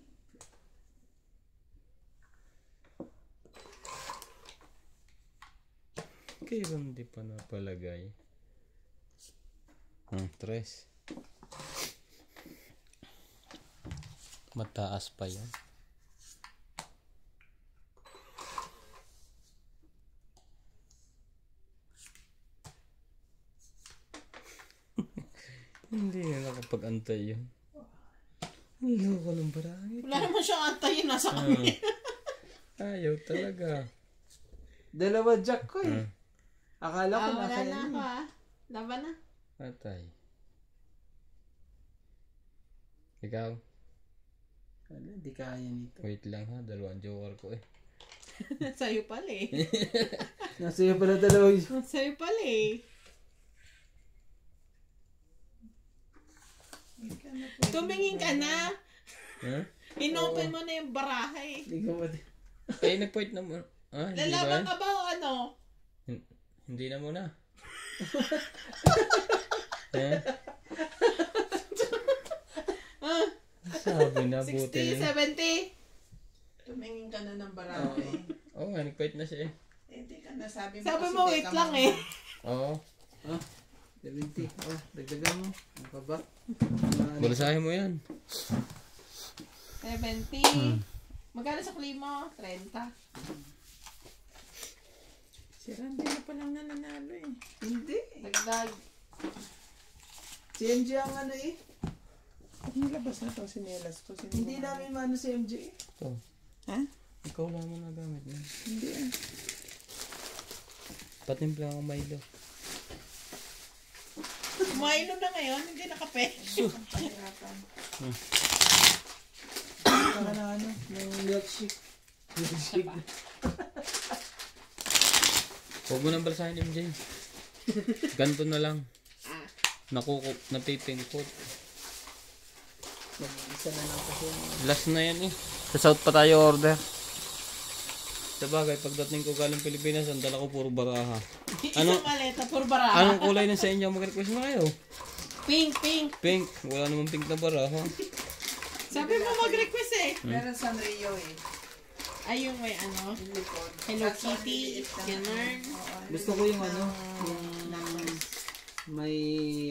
Kailan di pa napalagay? 3. Mataas pa yan. Hindi na nakapag-antay yun. Ang loko ng barangay. Wala naman siyang antayin, nasa kanya. Ayaw talaga. Dalawa jack ko eh. Akala ko Wala naka na yan ako eh. ah. Laban na. Atay. Ikaw? Wala, di kaya nito. Wait lang ha, dalawang joker ko eh. Sa'yo pala eh. Nasa iyo pala dalawa yun. Sa'yo pala eh. Tumingin ka na. Huh? Inopen mo na yung baraha eh. Hindi ko mati. Eh, nag-point na mo. Ah, hindi Lalaban ba? ka ba o ano? Hindi na muna. Eh? Sabi na, buti 60, na. 70. Tumingin ka na ng barako eh. Oo nga, nag-point na siya eh. Hindi ka na sabi mo. Sabi kasi mo, teka wait lang muna. eh. Oo. 70. Oh, dagdagan mo. Ano pa ba? Balasahin mo yan. 70. Magkano sa klimo? 30. Si Randy na palang nananalo eh. Hindi. Dagdag. Si MJ ang ano eh. Nilabas na to, sinelas ko. Hindi namin maano si MJ eh. Ito. Ha? Ikaw lang mo nagamit mo. Hindi ah. Patimpla ako Milo. Milo na ngayon, hindi na kape. Pahirapan. Para na ano, ng milkshake. Milkshake. Huwag mo nang balasahin MJ. Ganto na lang. Napipingkot. Mag-isa na lang kasi. Last na yan eh. Sa South pa tayo order. Sabagay, pagdating ko galing Pilipinas, ang dala ko puro baraha. Isang maleta, puro baraha. Anong kulay na sa inyo? Mag-request na kayo. Pink, pink. Pink. Wala namang pink na baraha. Sabi mo mag-request eh. Meron Sanrio eh. Ay, yung may ano, Hello Kitty, ganun. Gusto ko yung ano, yung may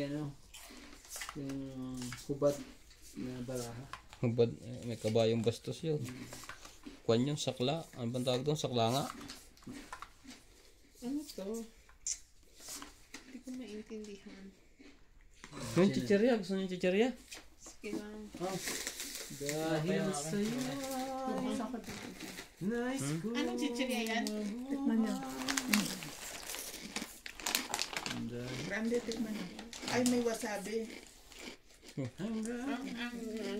ano, yung hubad na baraha. Hubad, may kabayong bastos yun. Kwan yung sakla. Ano bang tawag doon? Sakla nga. Ano to? Hindi ko maintindihan. Yung chichirya. Gusto nyo yung chichirya? Sige lang. Dahil sa'yo nice ko. Anong chichirya yan? Tikman niyo. Grande, tikman niyo. Ay, may wasabi.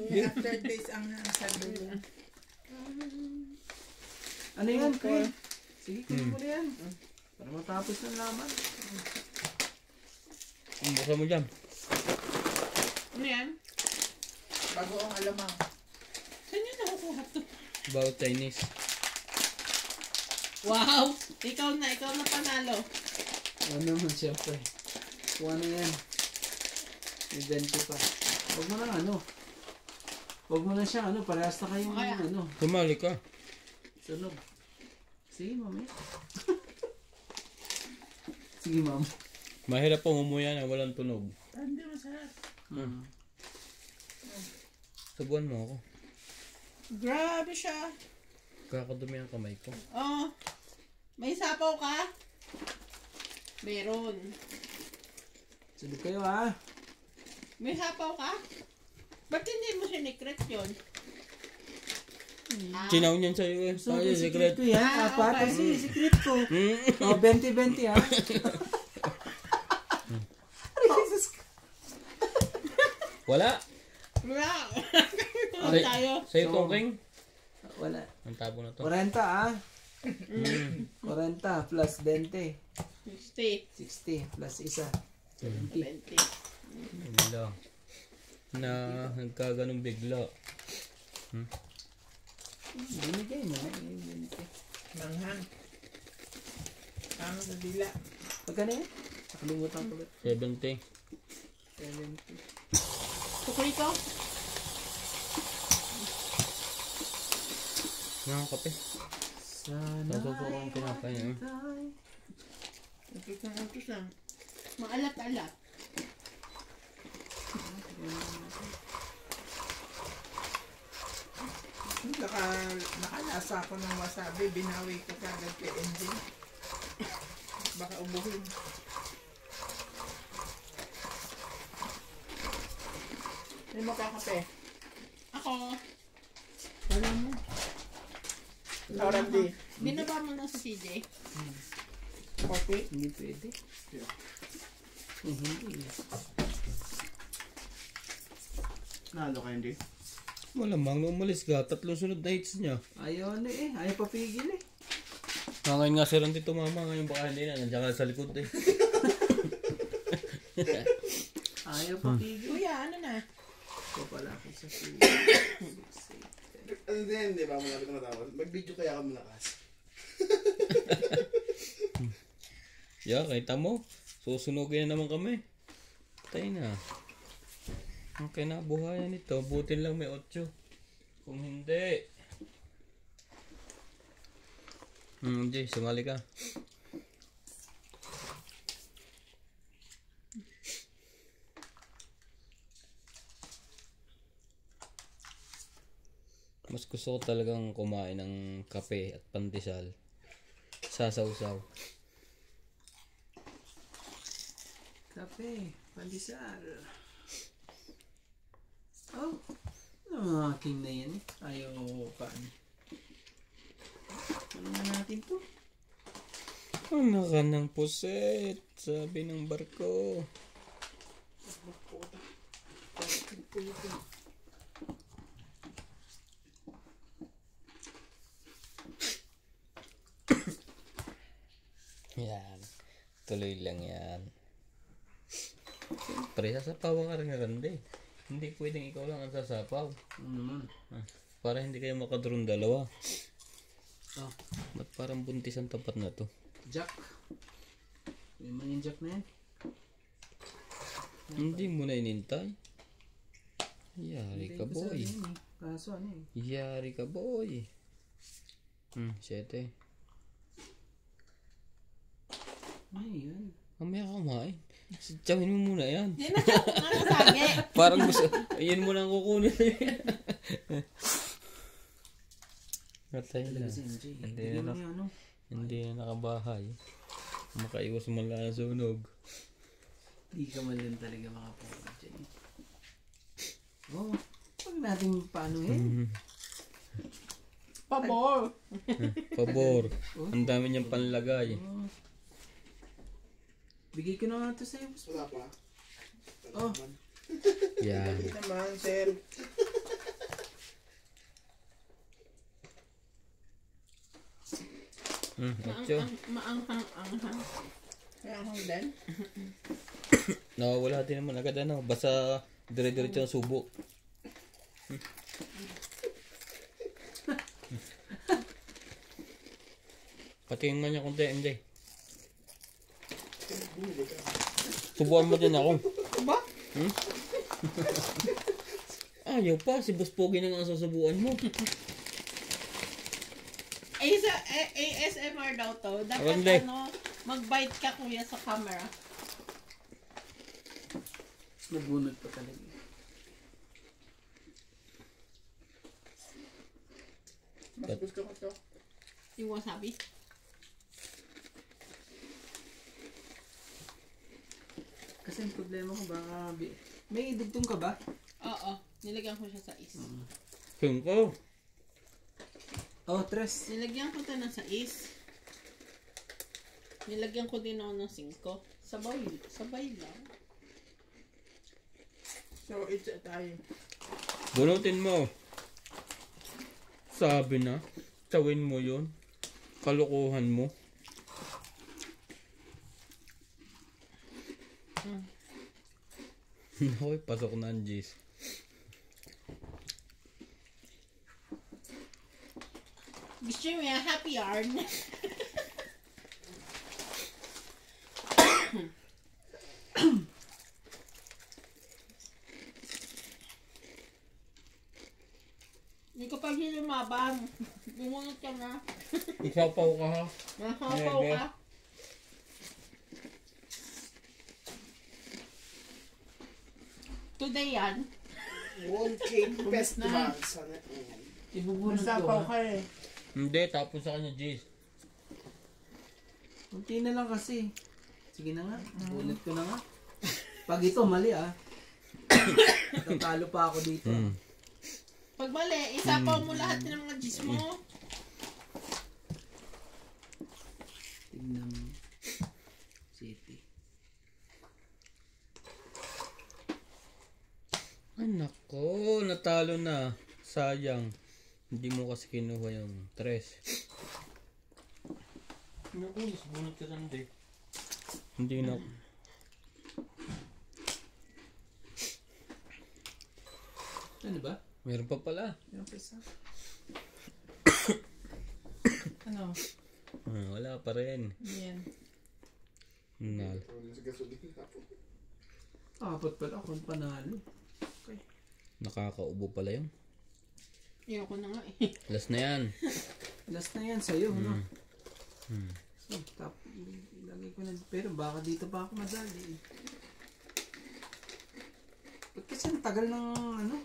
May aftertaste ang sa dulo. Ano yan, Kay? Sige, kunin mo na yan. Para matapos ng laman. Buksan mo dyan. Ano yan? Bago ang alamang. Saan yun nakukuha to? About Chinese. Wow! Ikaw na panalo. Ano naman siyempre. Kuha na yan. May 20 pa. Huwag mo na ano. Huwag mo na siya ano. Parehas na kayong Kaya. ano. Sumali ka. Sunog. Sige, mami. Sige, ma'am. Mahirap po umuya na walang tunog. Hindi masarap. Subuan mo ako. Grabe siya. Kakadumi ang kamay ko. Oh. May sapaw ka? Meron. Sunod kayo ha. May sapaw ka? Ba't hindi mo sinikret yun? Chinaw niyan sa'yo eh. So, Ay, secret secret. ko yan. Ah, Apat. okay. Kasi secret ko. Oh, 20-20 ha. Wala. Wala. Say, tayo. sa'yo So, tong king. Wala. Ang tabo na to. 40 ha. 40 plus 20. 60. 60 plus isa. 70. 20. Bigla. Na nagkaganong bigla. Binigay mo. Manghang. Tama sa dila. Pagkano yan? Nakalimutan ko ulit. 70. 70. Tukuli ko? Nakakape. Sana Nasusuko ang pinapay niya. Ito ng utos lang. Maalat-alat. Nakalasa ako ng wasabi. Binawi ko kagad kay MJ. Baka ubuhin. Hindi mo kakape. Ako, Wala mo. Ikaw, Randy. binaba mo na sa CJ. Coffee. Hindi pwede. Hindi. Nalo ka hindi? Malamang nung umalis ka, 3 sunod na hits niya. Ayaw ano eh. Ayaw papigil eh. Ngayon nga si Randy tumama, ngayon baka hindi na. Nandiyan ka sa likod eh. Ayaw papigil. Kuya, ano na? Ito pala ako sa pigil. Ano din, di ba? Mga ko natapos. Mag-video kaya ka malakas. Yeah, kita mo. Susunugin na naman kami. Patay na. Ang kinabuhayan nito, butin lang may 8. Kung hindi. Jay, sumali ka. gusto ko talagang kumain ng kape at pandesal. Sasawsaw. Kape, pandesal. Oh, ano mga aking na yan eh. Ayaw paano. Ano na natin to? Ano ka ng puset? Sabi ng barko. Yan. Tuloy lang yan. Siyempre, sasapawan ka rin Rande. Hindi pwedeng ikaw lang ang sasapaw. Ano naman? Para hindi kayo makadurong dalawa. Oh, Ba't parang buntis ang tapat na to? Jack. May man yung Jack na yan. Hindi mo na inintay. Yari ka Hindi, boy. kasi ano yun eh. Kaso ano eh. Yari ka boy. 7. Ayun. Mamaya ka kumain. Tsawin mo muna yan. Hindi na siya ano sagi. Parang gusto, ayun mo lang kukunin. Patay na. Talaga si MJ. Hindi Hindi na, mo yung ano. hindi na nakabahay. Makaiwas mo lang sa sunog. Hindi ka man lang talaga makapunod dyan. Oh, pag natin paano eh. Pabor. Pabor. Ang dami niyang panlagay. Oh. Bigay ko na nga ito sa'yo. Wala pa. Oh, Yan. Hindi naman, sir. Ocho. Maanghang-anghang. Kaya akong din. Nawawala din naman agad ano. Basta dire-diretso ang subo. Patingin man niya kung tayo, MJ. Subuan mo din ako. Ba? Ayaw pa, si Boss Pogi na nga ang susubuan mo. ASMR daw to. Dapat Rande. mag-bite ka kuya sa camera. nabunod pa talaga. Mas gusto ko to. Yung wasabi. Kasi ang problema ko baka... May dugtong ka ba? Oo. Nilagyan ko siya sa is. Sungko. Oh, tres. Nilagyan ko ito ng sa is. Nilagyan ko din ako ng 5. Sabay lang. So, it's tayo. Bunutin mo. Sabi na. Tawin mo yun. Kalukuhan mo. Hoy, pasok na ang G's. Gusto mo yung happy yarn? Hindi ko pa lumabang. Bumunot ka na. Isapaw ka ha. Nahapaw Nebe. ka. Today yan. World Cake Festival. Sana. Ibubunod ko Nasapaw ha. ka eh. Hindi, tapon sa kanya G's. Kunti na lang kasi. Sige na nga. Bunod ko na nga. Pag ito mali tatalo pa ako dito. Pag mali, isapaw mo lahat ng mga gis mo. Tignan mo. City. Ay nako, natalo na. Sayang. Hindi mo kasi kinuha yung 3. Naku, bunot ka Rande. Hindi na. Ano ba? Meron pa pala. Yung isa. Ano? Wala pa rin. Yan. Nal. Sa gasolina. Apat pala kung panalo. Nakakaubo pala yun. Ayoko na nga eh. Last na yan. Last na yan sa'yo, no? Oh, lagay ko na. Pero baka dito pa ako madali. Ba't kasi ang tagal ng ano?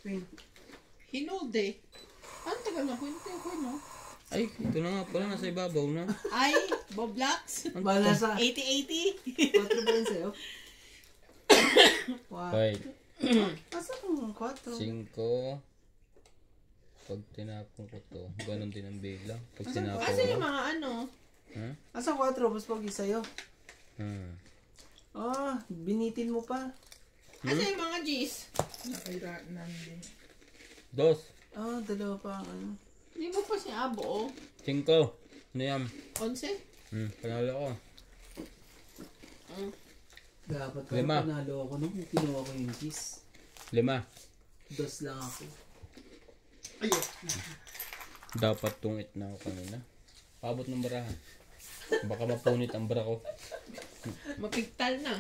Wait. Hinold eh. Ang tagal na po, hindi ako, no? Ay, ito na nga pala, nasa ibabaw na. Ay, Boblax. Bala sa 80-80. 4 ba yun sa'yo? Wow. Five, Asa kung 4? 5. Pag tinapon ko to, ganun din ang bilang. Pag tinapon Kasi ko. yung mga ano, Ha? Asa 4? Mas pogi sa'yo. Ah. Binitin mo pa. kasi yung mga G's. Nakairaan din. 2, Dalawa pa ang ano. Hindi mo pa siya abo, oh. 5. Ano yan? 11? Panalo ko. Dapat ko 5. panalo ako nung kinuha ko yung kiss. 5. 2 lang ako. Dapat tungit na ako kanina. Pabot ng barahan. Baka mapunit ang bara ko. Mapigtal na.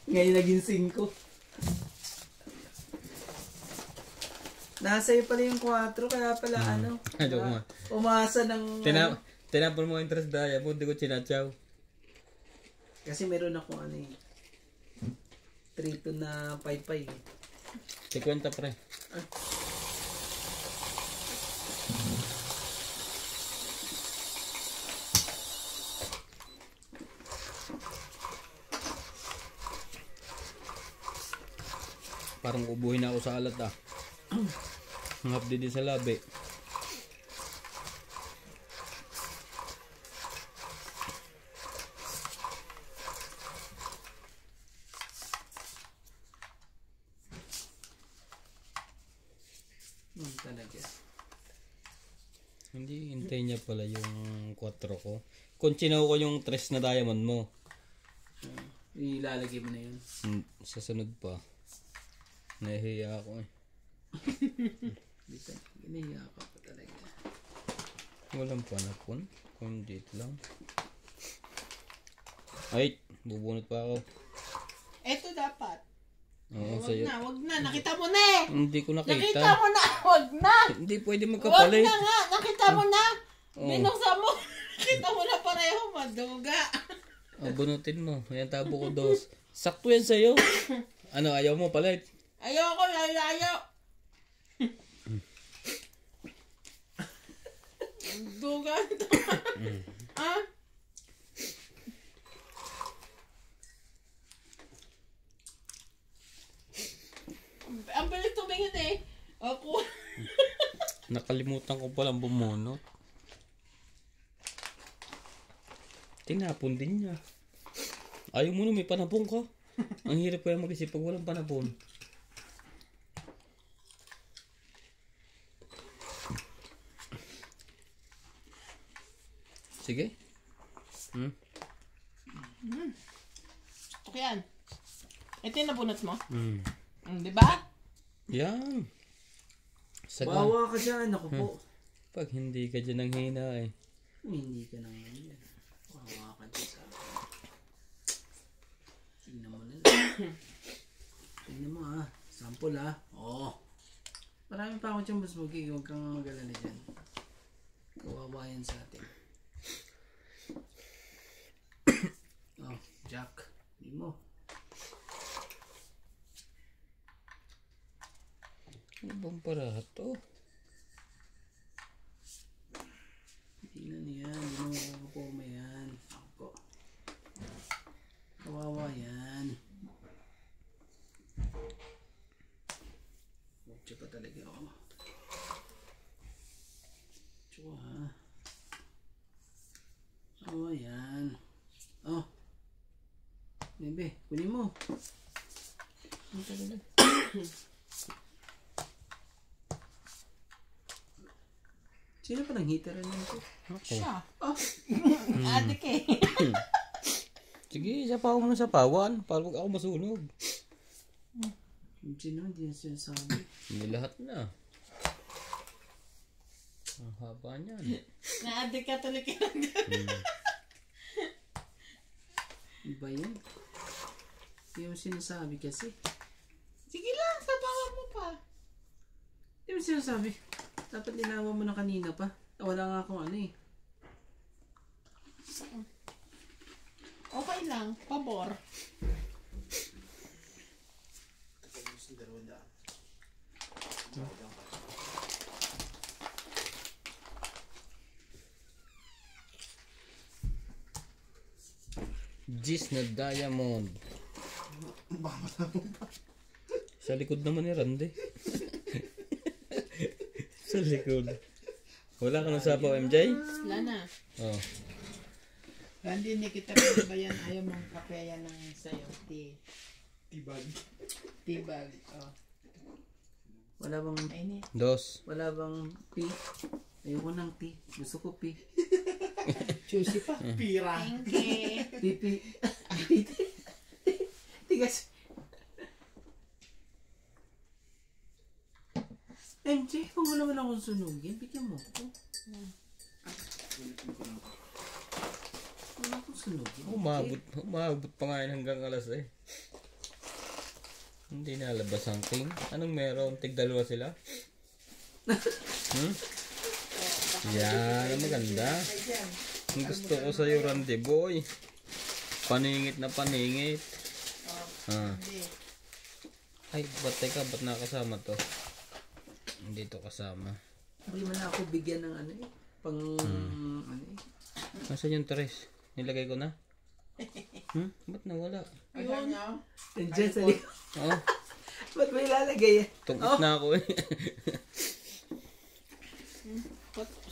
Ngayon naging 5. Nasa iyo pala yung 4, kaya pala ano. Ano nga. Umasa ng... Tinapon mo yung interest daya mo, di ko sinatsaw. Kasi meron ako ano eh. 3 na 5-5 eh. 50 pre. Parang ubuhin na ako sa alat ah. Ngap din sa labi. Talaga. Hindi, hintay niya pala yung 4 ko. Kung chinaw ko yung 3 na diamond mo, Ilalagay mo na yun. sa sunod pa. Nahihiya ako eh. Dito. Ginahiya ka pa talaga. Walang panapon. Kung dito lang. Ay, bubunot pa ako. Ito dapat. Oo, Wag sa'yo. na, wag na. Nakita mo na eh. Hindi ko Nakita nakita. mo na. Wag na. Hindi pwede Wag magkapalit. na nga. Nakita mo na. Oo. Binuksan mo. Nakita mo na pareho. Maduga. Bunutin mo. Ayan, tabo ko 2. Sakto yan sa'yo. Ano, ayaw mo palit? Ayoko. Ayaw. Duga. Ah? Ang bilis tumingin eh. Ako. Nakalimutan ko palang bumunot. Tinapon din niya. Ayaw mo na, may panapon ka. Ang hirap kaya mag-isip pag walang panapon. Sige. Okay yan. Ito yung nabunot mo? Mm. Di ba? Yan. Saga. Bawa ka dyan. Ako po. Pag hindi ka dyan ang hina eh. Hindi ka naman yan. Bawa ka dyan sa akin. Tingnan mo na lang. Tingnan mo ah. Sample ah. Oo. Marami pa ako dyan, Boss Mugi. Huwag kang mag-alala dyan. Kawawa yan sa atin. Oh, Jack. Hindi mo. Ano bang parato? Hindi na niyan. Hindi mo makakapoma yan. Ako. Kawawa yan. Mukha pa talaga ako. Tsaka ha. Oh, yan. Oh. Bebe, kunin mo. Ang talaga. Sino pa nang heater na ito? Siya. Oh. Adik eh. Sige, sapaw mo na sapawan. Para wag ako masunog. Sino? Hindi na sinasabi. Hindi lahat na. Ang haba niyan. Na-adik ka tuloy ka. Iba yan. Hindi mo sinasabi kasi. Sige lang, sabawan mo pa. Hindi mo sinasabi. Dapat linawan mo na kanina pa. Wala nga akong ano eh. Okay lang, pabor. Gis na diamond. Sa likod naman ni Randy. Sa likod. Wala ka ng sapaw, MJ? Wala na. Oh. Randy, hindi kita pinabayan. Ayaw mong kape yan ng sayo. Tibag. Tibag. Oh. Wala bang, Mainit. Dos. wala bang tea? Ayoko ng tea. Gusto ko tea. Juicy pa. Pira. Thank you. Pipi. Tigas. MJ, kung wala man akong sunugin, bigyan mo ko. Wala akong sunugin. Umabot pa nga yun hanggang alas eh. Hindi nalabas ang king. Anong meron? Tig-dalawa sila? Yan, maganda. Ang gusto ko sa'yo, Randy boy. Paningit na paningit. Ay, teka, ba't nakasama to? Hindi to kasama. Hindi man ako bigyan ng ano eh. Pang ano eh. Nasaan yung tres? Nilagay ko na? Ba't nawala? Ayan nyo. Nandiyan sa likod. Oh, Ba't may lalagay eh? tungkit na ako eh.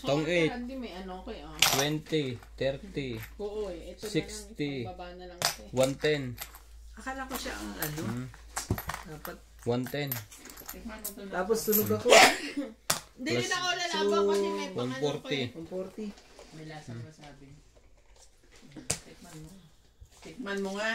Tong Sorry, 8. Randy, may ano ko eh. 20, 30, Oo eh. Ito 60. na lang. Baba na lang ito eh. 110. Akala ko siya ang ano. Dapat. 110. Tikman mo to na. Tapos sunog ako. Hindi rin ako lalaban kasi may pangano ko eh. 140. 140. May lasang masabi. Tikman mo. Tikman mo nga.